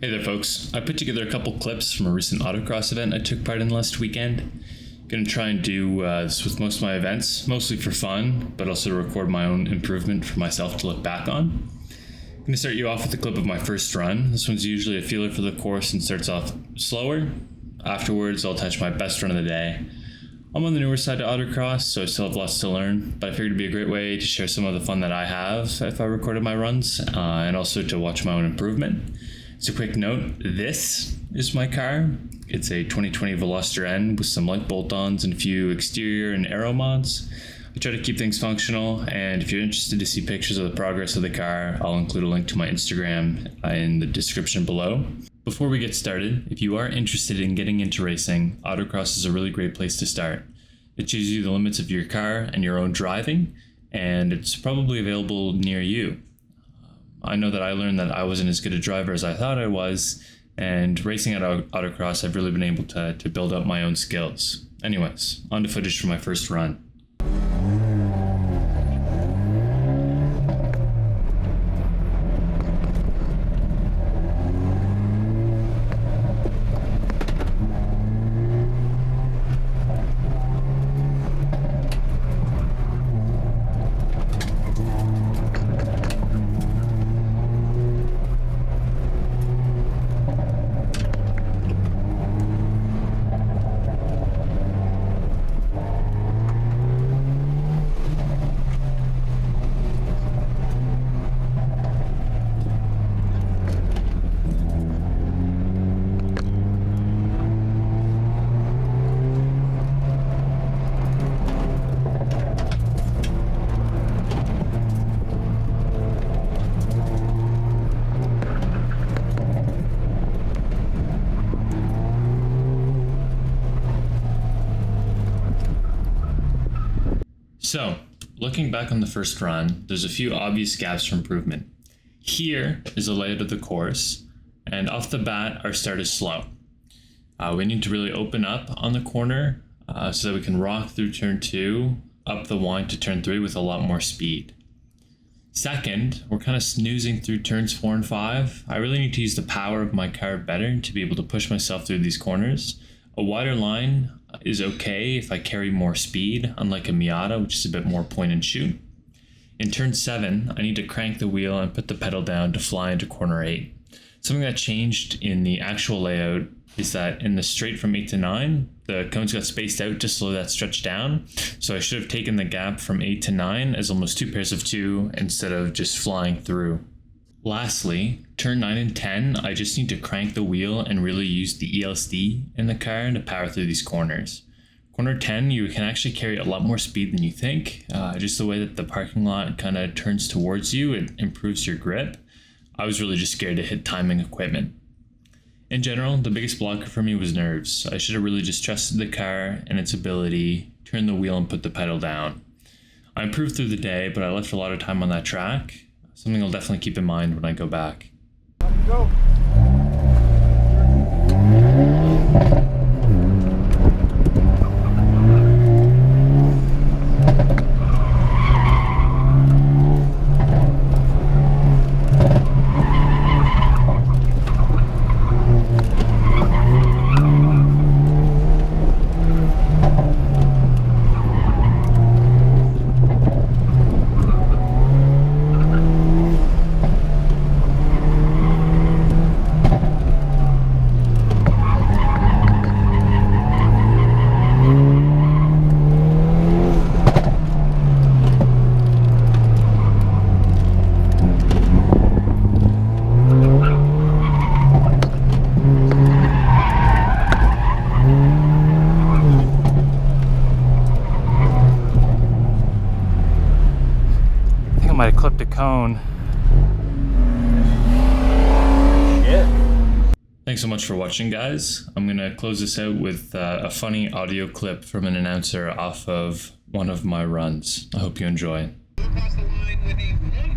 Hey there folks, I put together a couple clips from a recent Autocross event I took part in last weekend. Gonna try and do this with most of my events, mostly for fun, but also to record my own improvement for myself to look back on. I'm gonna start you off with a clip of my first run. This one's usually a feeler for the course and starts off slower. Afterwards, I'll touch my best run of the day. I'm on the newer side of Autocross, so I still have lots to learn, but I figured it'd be a great way to share some of the fun that I have if I recorded my runs, and also to watch my own improvement. As a quick note, this is my car. It's a 2020 Veloster N with some light bolt-ons and a few exterior and aero mods. I try to keep things functional, and if you're interested to see pictures of the progress of the car, I'll include a link to my Instagram in the description below. Before we get started, if you are interested in getting into racing, Autocross is a really great place to start. It shows you the limits of your car and your own driving, and it's probably available near you. I know that I learned that I wasn't as good a driver as I thought I was, and racing at Autocross, I've really been able to build up my own skills. Anyways, on to footage from my first run. So, looking back on the first run, there's a few obvious gaps for improvement. Here is a layout of the course, and off the bat, our start is slow. We need to really open up on the corner so that we can rock through turn 2, up the wind to turn 3 with a lot more speed. Second, we're kind of snoozing through turns 4 and 5. I really need to use the power of my car better to be able to push myself through these corners. A wider line is okay if I carry more speed, unlike a Miata, which is a bit more point and shoot. In turn 7, I need to crank the wheel and put the pedal down to fly into corner 8. Something that changed in the actual layout is that in the straight from 8 to 9, the cones got spaced out to slow that stretch down, so I should have taken the gap from 8 to 9 as almost 2 pairs of 2 instead of just flying through. Lastly, turn 9 and 10, I just need to crank the wheel and really use the ELSD in the car to power through these corners. Corner 10, you can actually carry a lot more speed than you think. Just the way that the parking lot kind of turns towards you, it improves your grip. I was really just scared to hit timing equipment. In general, the biggest blocker for me was nerves. I should have really just trusted the car and its ability, turn the wheel and put the pedal down. I improved through the day, but I left a lot of time on that track. Something I'll definitely keep in mind when I go back. Go. I might have clipped a cone. Shit. Thanks so much for watching, guys. I'm gonna close this out with a funny audio clip from an announcer off of one of my runs. I hope you enjoy. Across the line with a